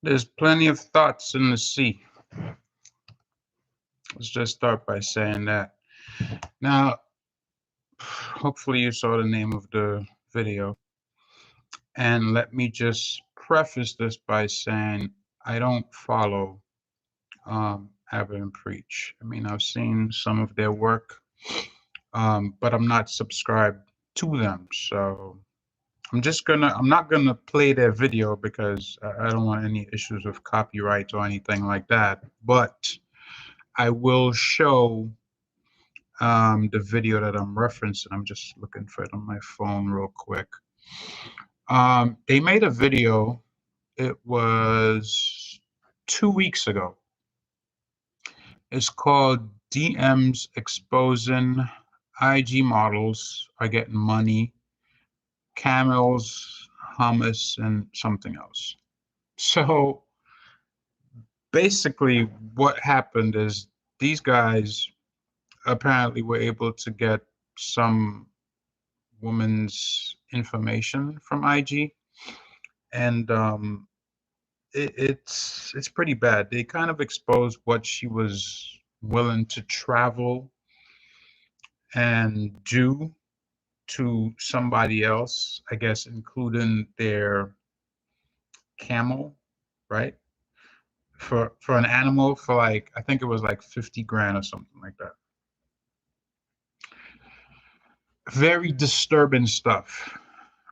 There's plenty of thoughts in the sea. Let's just start by saying that. Now, hopefully you saw the name of the video. And let me just preface this by saying I don't follow Abbott and Preach. I mean, I've seen some of their work, but I'm not subscribed to them. So I'm not gonna play their video because I don't want any issues with copyright or anything like that. But I will show the video that I'm referencing. I'm just looking for it on my phone real quick. They made a video. It was 2 weeks ago. It's called DMs Exposing IG Models Are Getting Money, Camels, Hummus, and something else. So basically what happened is these guys apparently were able to get some woman's information from IG, and it's pretty bad. They kind of exposed what she was willing to travel and do to somebody else, I guess, including their camel, right? For an animal, for like, I think it was like 50 grand or something like that. Very disturbing stuff,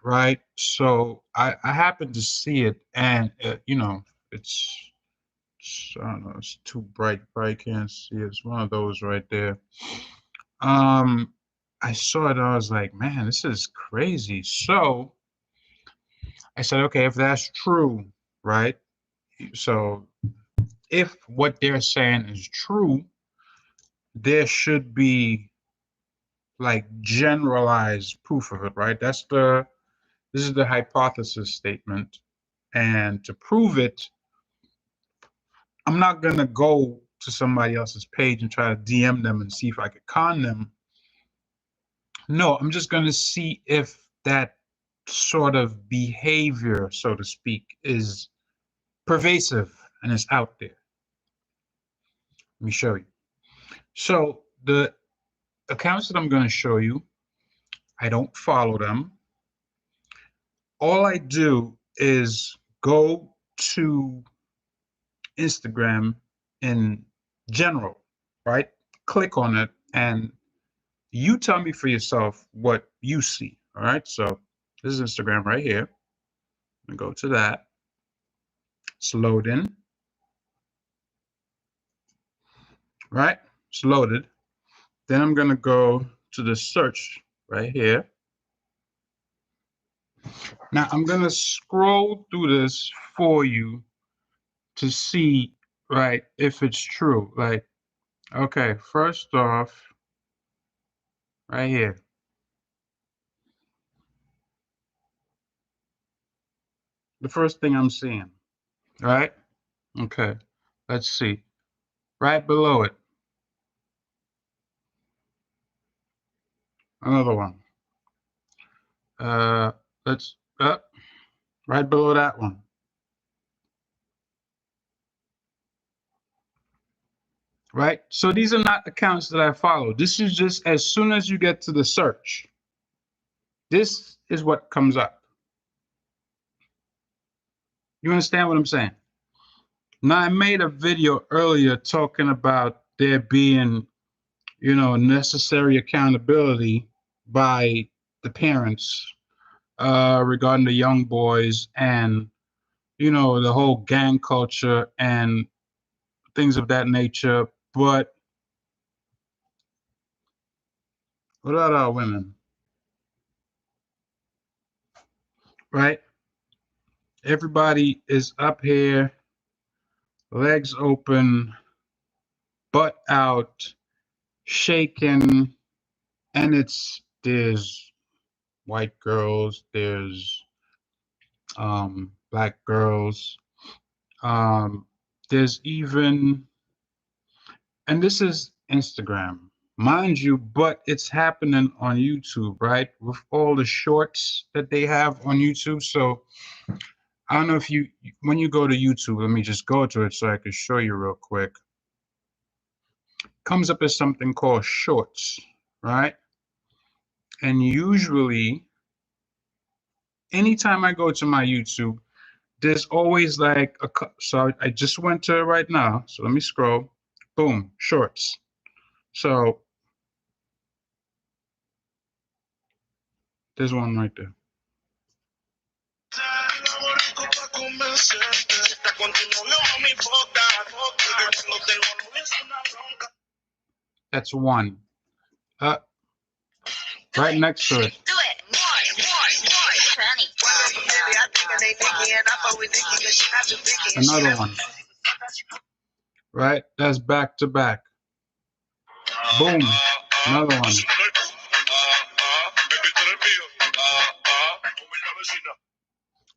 right? So I happened to see it, and it's I don't know, it's too bright, I can't see it. It's one of those right there. I saw it, I was like, man, this is crazy. So I said, okay, if that's true, right? So if what they're saying is true, there should be like generalized proof of it, right? This is the hypothesis statement. And to prove it, I'm not gonna go to somebody else's page and try to DM them and see if I could con them. No, I'm just gonna see if that sort of behavior, so to speak, is pervasive and is out there. Let me show you. So the accounts that I'm going to show you, I don't follow them. All I do is go to Instagram in general, right? Click on it and you tell me for yourself what you see, all right? So this is Instagram right here. I'm going to go to that. It's loading, right? It's loaded. Then I'm going to go to the search right here. Now I'm going to scroll through this for you to see, right, if it's true. Like, okay, first off, right here. The first thing I'm seeing, right? Okay, let's see. Right below it, another one. Let's right below that one. Right? So these are not accounts that I follow. This is just as soon as you get to the search, this is what comes up. You understand what I'm saying? Now, I made a video earlier talking about there being, necessary accountability by the parents regarding the young boys and, the whole gang culture and things of that nature. But what about our women? Right? Everybody is up here, legs open, butt out, shaking, and there's white girls, there's black girls, there's even, and this is Instagram, mind you, but it's happening on YouTube, right? With all the shorts that they have on YouTube. So I don't know if you, when you go to YouTube, let me just go to it so I can show you real quick. Comes up as something called shorts, right? And usually, anytime I go to my YouTube, there's always like so I just went to it right now. So let me scroll. Boom, shorts. So there's one right there. That's one. Uh, right next to it. Another one. Right? That's back to back. Boom. Another one.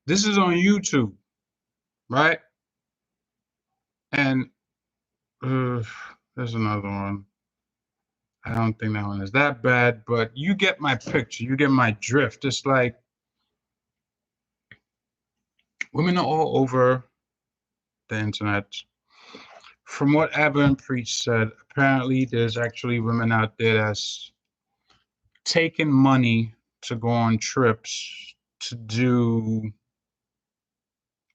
This is on YouTube, right? And there's another one. I don't think that one is that bad, but you get my picture. You get my drift. It's like women are all over the internet. From what Abba and Preach said, apparently there's actually women out there that's taking money to go on trips to do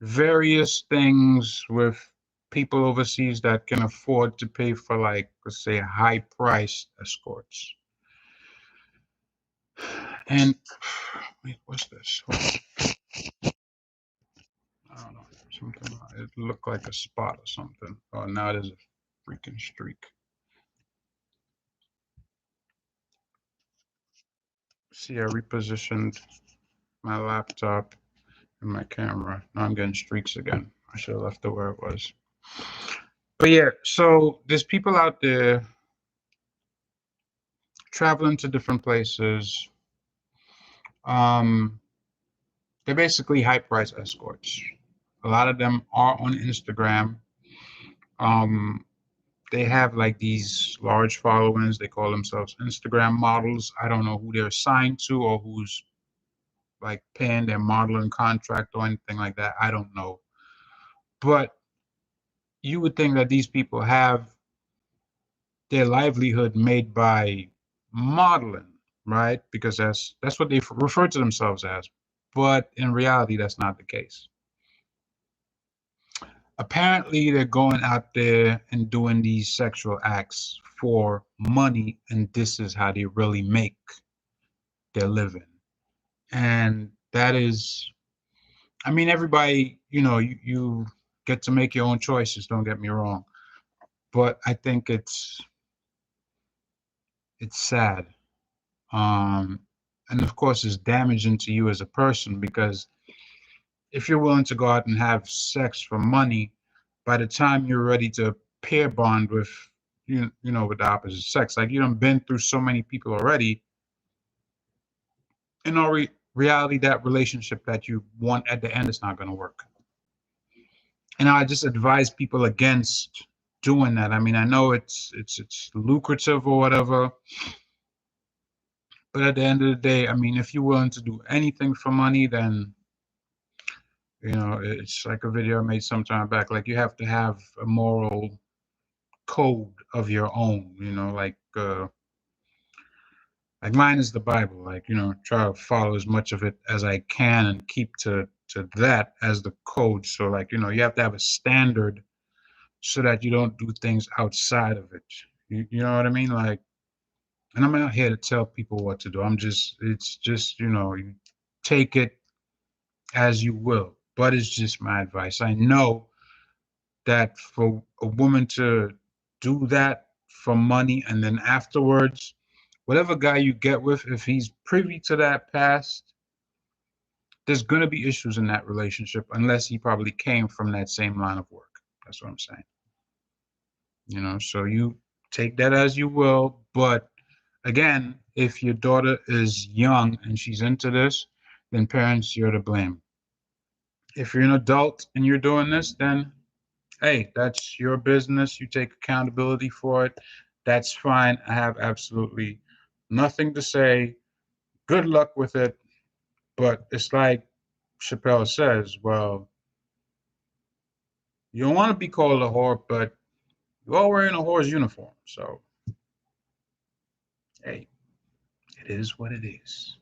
various things with people overseas that can afford to pay for, like, let's say, high-priced escorts. And wait, what's this? I don't know. Something. It looked like a spot or something. Oh, now it is a freaking streak. See, I repositioned my laptop and my camera. Now I'm getting streaks again. I should have left it where it was. But yeah, so there's people out there traveling to different places. They're basically high price escorts. A lot of them are on Instagram. They have like these large followings. They call themselves Instagram models. I don't know who they're assigned to or who's like paying their modeling contract or anything like that. I don't know. But you would think that these people have their livelihood made by modeling, right? Because that's what they refer to themselves as. But in reality, that's not the case. Apparently, they're going out there and doing these sexual acts for money, and this is how they really make their living. And that is, I mean, everybody, you get to make your own choices, don't get me wrong. But I think it's sad. And of course, it's damaging to you as a person because if you're willing to go out and have sex for money, by the time you're ready to pair bond with with the opposite sex, like you done been through so many people already. In all reality, that relationship that you want at the end is not going to work. And I just advise people against doing that. I mean, I know it's lucrative or whatever, but at the end of the day, I mean, if you're willing to do anything for money, then it's like a video I made some time back. Like you have to have a moral code of your own, like mine is the Bible. Like, try to follow as much of it as I can and keep to that as the code. So like, you have to have a standard so that you don't do things outside of it. You know what I mean? Like, and I'm not here to tell people what to do. It's just, you take it as you will. But it's just my advice. I know that for a woman to do that for money and then afterwards, whatever guy you get with, if he's privy to that past, there's going to be issues in that relationship unless he probably came from that same line of work. That's what I'm saying. So you take that as you will. But again, if your daughter is young and she's into this, then parents, you're to blame. If you're an adult and you're doing this, then hey, that's your business. You take accountability for it. That's fine. I have absolutely nothing to say. Good luck with it. But it's like Chappelle says, well, You don't want to be called a whore, but you are wearing a whore's uniform. So, hey, it is what it is.